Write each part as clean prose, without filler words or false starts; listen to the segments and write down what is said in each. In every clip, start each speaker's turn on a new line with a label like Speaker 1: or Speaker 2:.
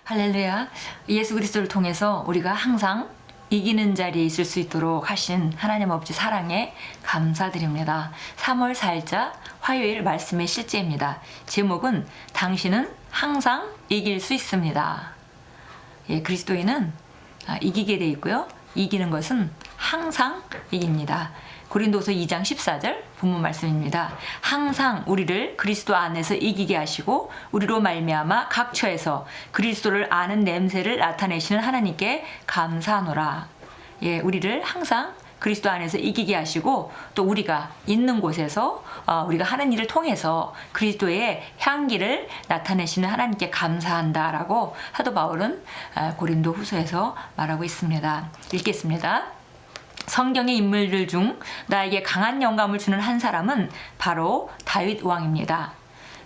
Speaker 1: 할렐루야. 예수 그리스도를 통해서 우리가 항상 이기는 자리에 있을 수 있도록 하신 하나님 아버지 사랑에 감사드립니다. 3월 4일자 화요일 말씀의 실제입니다. 제목은 당신은 항상 이길 수 있습니다. 그리스도인은 이기게 되어 있고요. 이기는 것은 항상 이깁니다. 고린도서 2장 14절 본문 말씀입니다. 항상 우리를 그리스도 안에서 이기게 하시고 우리로 말미암아 각 처에서 그리스도를 아는 냄새를 나타내시는 하나님께 감사하노라. 우리를 항상 그리스도 안에서 이기게 하시고 또 우리가 있는 곳에서 우리가 하는 일을 통해서 그리스도의 향기를 나타내시는 하나님께 감사한다라고 사도 바울은 고린도 후서에서 말하고 있습니다. 읽겠습니다. 성경의 인물들 중 나에게 강한 영감을 주는 한 사람은 바로 다윗 왕입니다.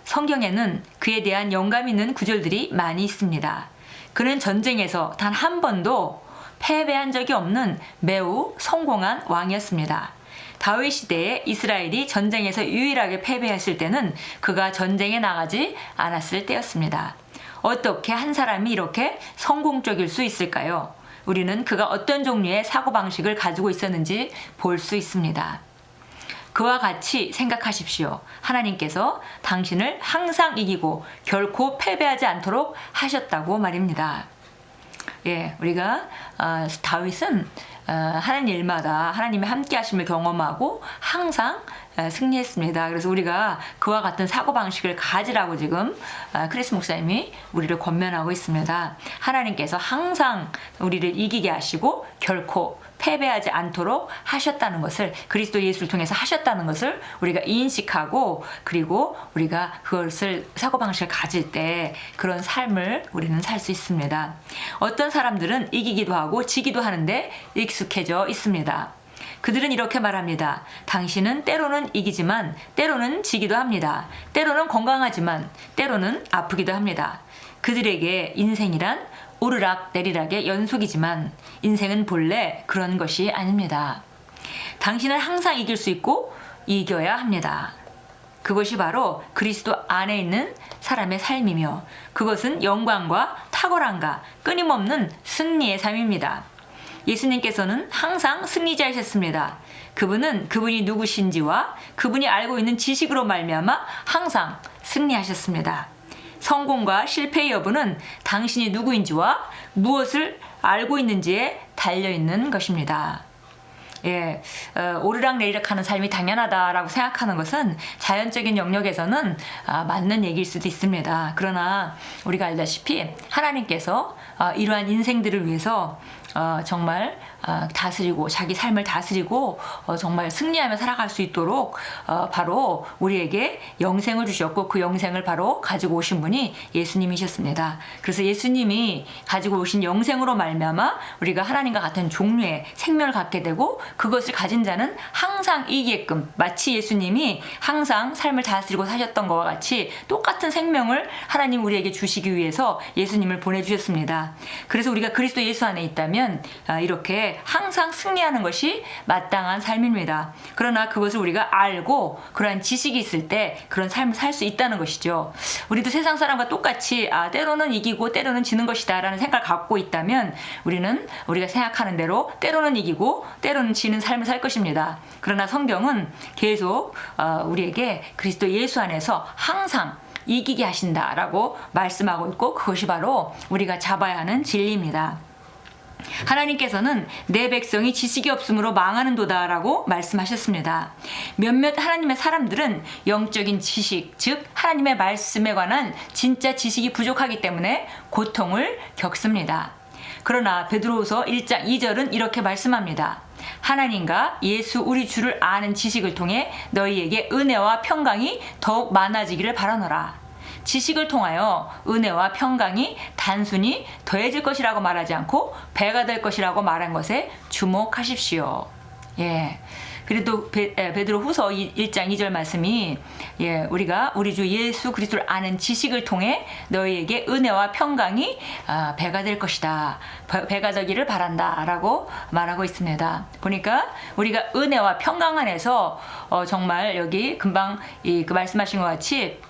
Speaker 1: 성경에는 그에 대한 영감 있는 구절들이 많이 있습니다. 그는 전쟁에서 단 한 번도 패배한 적이 없는 매우 성공한 왕이었습니다. 다윗 시대에 이스라엘이 전쟁에서 유일하게 패배했을 때는 그가 전쟁에 나가지 않았을 때였습니다. 어떻게 한 사람이 이렇게 성공적일 수 있을까요? 우리는 그가 어떤 종류의 사고방식을 가지고 있었는지 볼 수 있습니다. 그와 같이 생각하십시오. 하나님께서 당신을 항상 이기고 결코 패배하지 않도록 하셨다고 말입니다. 우리가 다윗은 하는 일마다 하나님의 함께 하심을 경험하고 항상 승리했습니다. 그래서 우리가 그와 같은 사고방식을 가지라고 지금 크리스 목사님이 우리를 권면하고 있습니다. 하나님께서 항상 우리를 이기게 하시고 결코 패배하지 않도록 하셨다는 것을, 그리스도 예수를 통해서 하셨다는 것을 우리가 인식하고, 그리고 우리가 그것을 사고방식을 가질 때 그런 삶을 우리는 살 수 있습니다. 어떤 사람들은 이기기도 하고 지기도 하는데 익숙해져 있습니다. 그들은 이렇게 말합니다. 당신은 때로는 이기지만 때로는 지기도 합니다. 때로는 건강하지만 때로는 아프기도 합니다. 그들에게 인생이란 오르락 내리락의 연속이지만 인생은 본래 그런 것이 아닙니다. 당신은 항상 이길 수 있고 이겨야 합니다. 그것이 바로 그리스도 안에 있는 사람의 삶이며 그것은 영광과 탁월함과 끊임없는 승리의 삶입니다. 예수님께서는 항상 승리자이셨습니다. 그분은 그분이 누구신지와 그분이 알고 있는 지식으로 말미암아 항상 승리하셨습니다. 성공과 실패의 여부는 당신이 누구인지와 무엇을 알고 있는지에 달려있는 것입니다. 오르락내리락 하는 삶이 당연하다라고 생각하는 것은 자연적인 영역에서는 맞는 얘기일 수도 있습니다. 그러나 우리가 알다시피 하나님께서 이러한 인생들을 위해서 정말 다스리고 자기 삶을 다스리고 정말 승리하며 살아갈 수 있도록 바로 우리에게 영생을 주셨고 그 영생을 바로 가지고 오신 분이 예수님이셨습니다. 그래서 예수님이 가지고 오신 영생으로 말미암아 우리가 하나님과 같은 종류의 생명을 갖게 되고 그것을 가진 자는 항상 이기게끔, 마치 예수님이 항상 삶을 다스리고 사셨던 것과 같이 똑같은 생명을 하나님 우리에게 주시기 위해서 예수님을 보내주셨습니다. 그래서 우리가 그리스도 예수 안에 있다면 이렇게 항상 승리하는 것이 마땅한 삶입니다. 그러나 그것을 우리가 알고 그러한 지식이 있을 때 그런 삶을 살 수 있다는 것이죠. 우리도 세상 사람과 똑같이 때로는 이기고 때로는 지는 것이다 라는 생각을 갖고 있다면 우리는 우리가 생각하는 대로 때로는 이기고 때로는 지는 삶을 살 것입니다. 그러나 성경은 계속 우리에게 그리스도 예수 안에서 항상 이기게 하신다라고 말씀하고 있고 그것이 바로 우리가 잡아야 하는 진리입니다. 하나님께서는 내 백성이 지식이 없으므로 망하는도다 라고 말씀하셨습니다. 몇몇 하나님의 사람들은 영적인 지식, 즉 하나님의 말씀에 관한 진짜 지식이 부족하기 때문에 고통을 겪습니다. 그러나 베드로후서 1장 2절은 이렇게 말씀합니다. 하나님과 예수 우리 주를 아는 지식을 통해 너희에게 은혜와 평강이 더욱 많아지기를 바라노라. 지식을 통하여 은혜와 평강이 단순히 더해질 것이라고 말하지 않고 배가 될 것이라고 말한 것에 주목하십시오. 그래도 베드로 후서 1장 2절 말씀이 우리가 우리 주 예수 그리스도를 아는 지식을 통해 너희에게 은혜와 평강이 배가 될 것이다. 배가 되기를 바란다 라고 말하고 있습니다. 보니까 우리가 은혜와 평강 안에서 정말 여기 금방 그 말씀하신 것 같이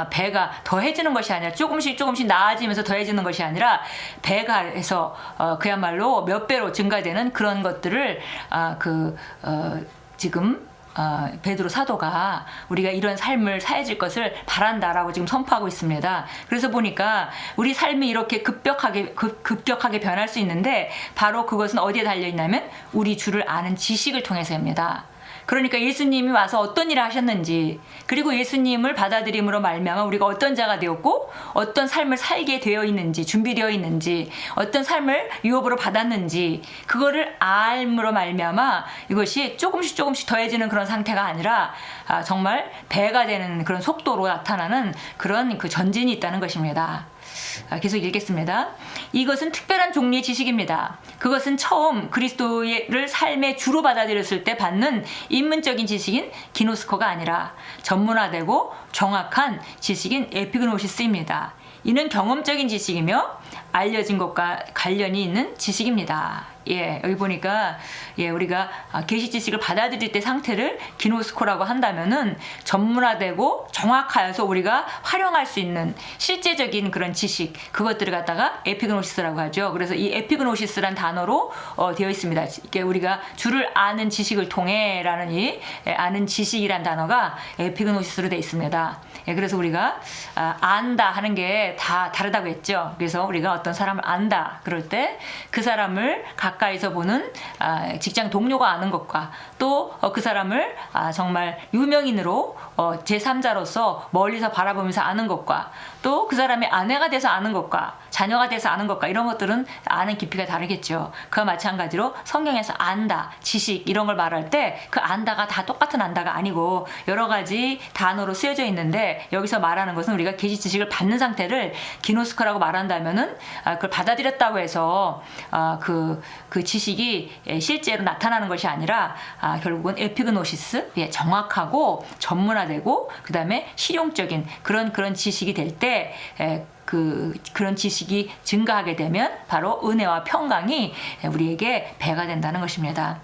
Speaker 1: 배가 더해지는 것이 아니라 조금씩 나아지면서 더해지는 것이 아니라 배가 해서 그야말로 몇 배로 증가되는 그런 것들을 지금 베드로 사도가 우리가 이런 삶을 사해질 것을 바란다라고 지금 선포하고 있습니다. 그래서 보니까 우리 삶이 이렇게 급격하게 변할 수 있는데 바로 그것은 어디에 달려 있냐면 우리 주를 아는 지식을 통해서입니다. 그러니까 예수님이 와서 어떤 일을 하셨는지, 그리고 예수님을 받아들임으로 말미암아 우리가 어떤 자가 되었고 어떤 삶을 살게 되어 있는지, 준비되어 있는지, 어떤 삶을 유업으로 받았는지, 그거를 알므로 말미암아 이것이 조금씩 더해지는 그런 상태가 아니라 정말 배가 되는 그런 속도로 나타나는 그런 그 전진이 있다는 것입니다. 계속 읽겠습니다. 이것은 특별한 종류의 지식입니다. 그것은 처음 그리스도를 삶의 주로 받아들였을 때 받는 입문적인 지식인 기노스코가 아니라 전문화되고 정확한 지식인 에피그노시스입니다. 이는 경험적인 지식이며 알려진 것과 관련이 있는 지식입니다. 여기 보니까 우리가 계시 지식을 받아들일 때 상태를 기노스코라고 한다면은 전문화되고 정확하여서 우리가 활용할 수 있는 실제적인 그런 지식, 그것들을 갖다가 에피그노시스라고 하죠. 그래서 이 에피그노시스란 단어로 되어 있습니다. 이게 우리가 주를 아는 지식을 통해라는 이 아는 지식이란 단어가 에피그노시스로 되어 있습니다. 그래서 우리가 안다 하는 게 다 다르다고 했죠. 그래서 우리가 어떤 사람을 안다 그럴 때 그 사람을 가까이서 보는 직장 동료가 아는 것과 또 그 사람을 정말 유명인으로 제3자로서 멀리서 바라보면서 아는 것과 또 그 사람의 아내가 돼서 아는 것과 자녀가 돼서 아는 것과 이런 것들은 아는 깊이가 다르겠죠. 그와 마찬가지로 성경에서 안다, 지식 이런 걸 말할 때 그 안다가 다 똑같은 안다가 아니고 여러 가지 단어로 쓰여져 있는데 여기서 말하는 것은 우리가 계시 지식을 받는 상태를 기노스코라고 말한다면은 그걸 받아들였다고 해서 그 지식이 실제로 나타나는 것이 아니라 결국은 에피그노시스, 정확하고 전문화되고 그 다음에 실용적인 그런 지식이 될 때 그런 지식이 증가하게 되면 바로 은혜와 평강이 우리에게 배가 된다는 것입니다.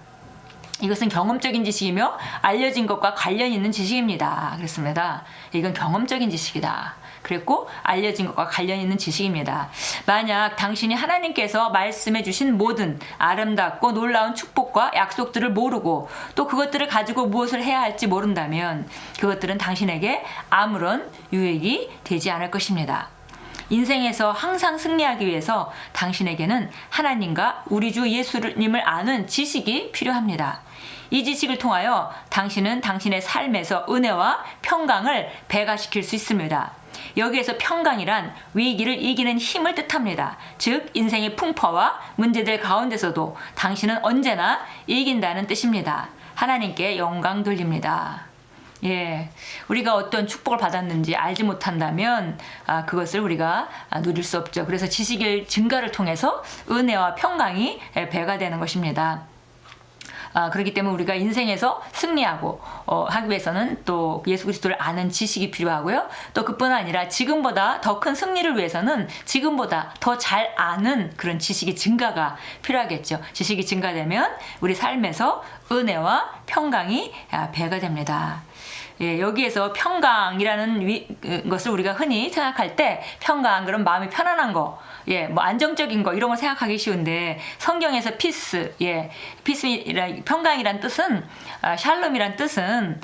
Speaker 1: 이것은 경험적인 지식이며 알려진 것과 관련 있는 지식입니다. 그렇습니다. 이건 경험적인 지식이다. 그랬고 알려진 것과 관련 있는 지식입니다. 만약 당신이 하나님께서 말씀해 주신 모든 아름답고 놀라운 축복과 약속들을 모르고 또 그것들을 가지고 무엇을 해야 할지 모른다면 그것들은 당신에게 아무런 유익이 되지 않을 것입니다. 인생에서 항상 승리하기 위해서 당신에게는 하나님과 우리 주 예수님을 아는 지식이 필요합니다. 이 지식을 통하여 당신은 당신의 삶에서 은혜와 평강을 배가시킬 수 있습니다. 여기에서 평강이란 위기를 이기는 힘을 뜻합니다. 즉 인생의 풍파와 문제들 가운데서도 당신은 언제나 이긴다는 뜻입니다. 하나님께 영광 돌립니다. 우리가 어떤 축복을 받았는지 알지 못한다면 그것을 우리가 누릴 수 없죠. 그래서 지식의 증가를 통해서 은혜와 평강이 배가 되는 것입니다. 그렇기 때문에 우리가 인생에서 승리하고 하기 위해서는 또 예수 그리스도를 아는 지식이 필요하고요. 또 그뿐 아니라 지금보다 더 큰 승리를 위해서는 지금보다 더 잘 아는 그런 지식의 증가가 필요하겠죠. 지식이 증가되면 우리 삶에서 은혜와 평강이 배가 됩니다. 여기에서 평강이라는 것을 우리가 흔히 생각할 때 평강, 그럼 마음이 편안한 거, 뭐 안정적인 거 이런 걸 생각하기 쉬운데 성경에서 피스, 평강이란 뜻은 샬롬이란 뜻은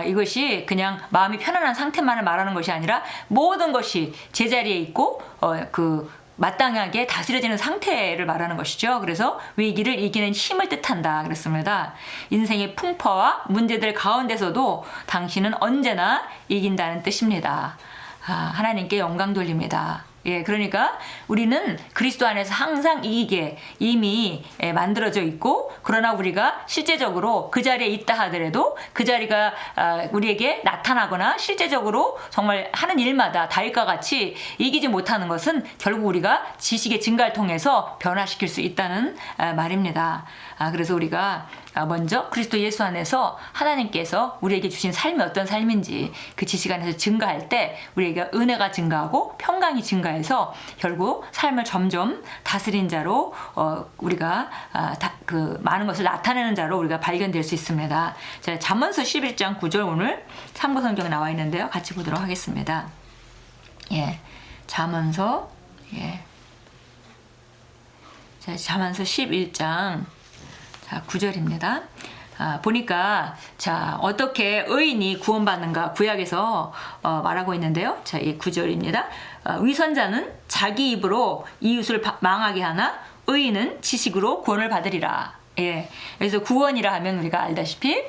Speaker 1: 이것이 그냥 마음이 편안한 상태만을 말하는 것이 아니라 모든 것이 제자리에 있고 마땅하게 다스려지는 상태를 말하는 것이죠. 그래서 위기를 이기는 힘을 뜻한다 그랬습니다. 인생의 풍파와 문제들 가운데서도 당신은 언제나 이긴다는 뜻입니다. 하나님께 영광 돌립니다. 그러니까 우리는 그리스도 안에서 항상 이기게 이미 만들어져 있고, 그러나 우리가 실제적으로 그 자리에 있다 하더라도 그 자리가 우리에게 나타나거나 실제적으로 정말 하는 일마다 다윗과 같이 이기지 못하는 것은 결국 우리가 지식의 증가를 통해서 변화시킬 수 있다는 말입니다. 그래서 우리가 먼저 그리스도 예수 안에서 하나님께서 우리에게 주신 삶이 어떤 삶인지 그 지식 안에서 증가할 때 우리에게 은혜가 증가하고 평강이 증가해서 결국 삶을 점점 다스린 자로 우리가 그 많은 것을 나타내는 자로 우리가 발견될 수 있습니다. 자, 잠언서 11장 9절 오늘 참고 성경에 나와 있는데요. 같이 보도록 하겠습니다. 예, 잠언서 자, 잠언서 11장 9절입니다. 보니까 자 어떻게 의인이 구원받는가 구약에서 말하고 있는데요. 자, 이 9절입니다. 위선자는 자기 입으로 이웃을 망하게 하나 의인은 지식으로 구원을 받으리라. 예, 그래서 구원이라 하면 우리가 알다시피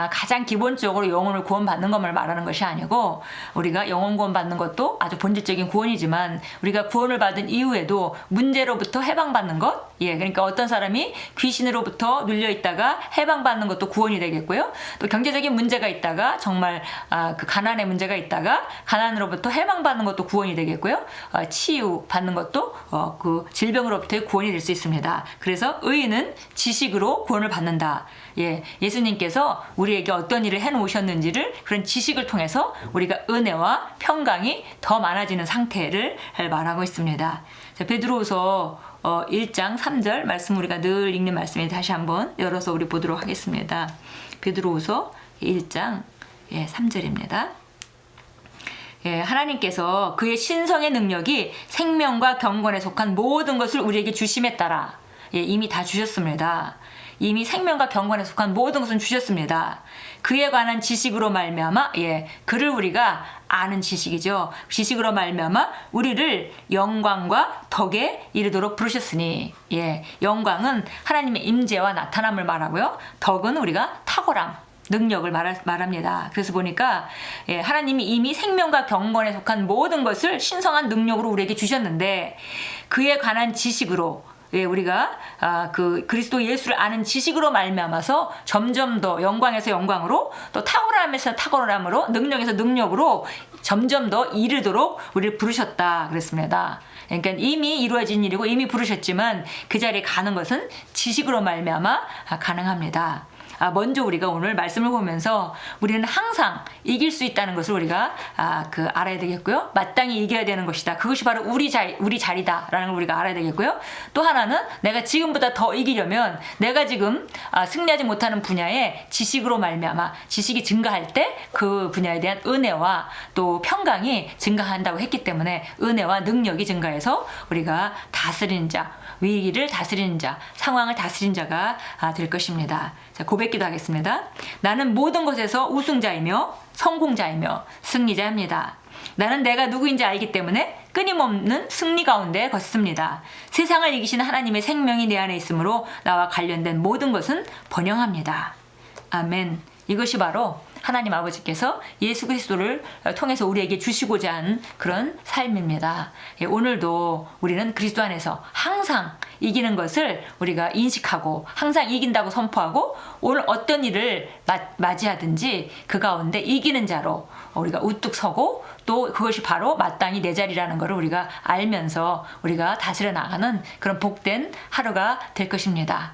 Speaker 1: 가장 기본적으로 영혼을 구원받는 것만 말하는 것이 아니고 우리가 영혼 구원받는 것도 아주 본질적인 구원이지만 우리가 구원을 받은 이후에도 문제로부터 해방받는 것, 예, 그러니까 어떤 사람이 귀신으로부터 눌려 있다가 해방받는 것도 구원이 되겠고요. 또 경제적인 문제가 있다가 정말 그 가난의 문제가 있다가 가난으로부터 해방받는 것도 구원이 되겠고요. 치유 받는 것도 그 질병으로부터의 구원이 될 수 있습니다. 그래서 의인은 지식으로 구원을 받는다. 예, 예수님께서 우리에게 어떤 일을 해놓으셨는지를 그런 지식을 통해서 우리가 은혜와 평강이 더 많아지는 상태를 말하고 있습니다. 자, 베드로후서 1장 3절 말씀 우리가 늘 읽는 말씀에 다시 한번 열어서 우리 보도록 하겠습니다. 베드로후서 1장 3절입니다. 예, 하나님께서 그의 신성의 능력이 생명과 경건에 속한 모든 것을 우리에게 주심에 따라 이미 다 주셨습니다. 이미 생명과 경건에 속한 모든 것은 주셨습니다. 그에 관한 지식으로 말미암아 그를 우리가 아는 지식이죠. 지식으로 말미암아 우리를 영광과 덕에 이르도록 부르셨으니 영광은 하나님의 임재와 나타남을 말하고요. 덕은 우리가 탁월함, 능력을 말합니다. 그래서 보니까 하나님이 이미 생명과 경건에 속한 모든 것을 신성한 능력으로 우리에게 주셨는데 그에 관한 지식으로 우리가 그 그리스도 예수를 아는 지식으로 말미암아서 점점 더 영광에서 영광으로 또 탁월함에서 탁월함으로 능력에서 능력으로 점점 더 이르도록 우리를 부르셨다 그랬습니다. 그러니까 이미 이루어진 일이고 이미 부르셨지만 그 자리에 가는 것은 지식으로 말미암아 가능합니다. 먼저 우리가 오늘 말씀을 보면서 우리는 항상 이길 수 있다는 것을 우리가 알아야 되겠고요. 마땅히 이겨야 되는 것이다. 그것이 바로 우리 자리다라는 걸 우리가 알아야 되겠고요. 또 하나는 내가 지금보다 더 이기려면 내가 지금 승리하지 못하는 분야에 지식으로 말미암아 지식이 증가할 때 그 분야에 대한 은혜와 또 평강이 증가한다고 했기 때문에 은혜와 능력이 증가해서 우리가 다스리는 자, 위기를 다스리는 자, 상황을 다스리는 자가 될 것입니다. 자, 고백기도 하겠습니다. 나는 모든 것에서 우승자이며 성공자이며 승리자입니다. 나는 내가 누구인지 알기 때문에 끊임없는 승리 가운데 걷습니다. 세상을 이기시는 하나님의 생명이 내 안에 있으므로 나와 관련된 모든 것은 번영합니다. 아멘. 이것이 바로 하나님 아버지께서 예수 그리스도를 통해서 우리에게 주시고자 하는 그런 삶입니다. 오늘도 우리는 그리스도 안에서 항상 이기는 것을 우리가 인식하고 항상 이긴다고 선포하고 오늘 어떤 일을 맞이하든지 그 가운데 이기는 자로 우리가 우뚝 서고 또 그것이 바로 마땅히 내 자리라는 것을 우리가 알면서 우리가 다스려 나가는 그런 복된 하루가 될 것입니다.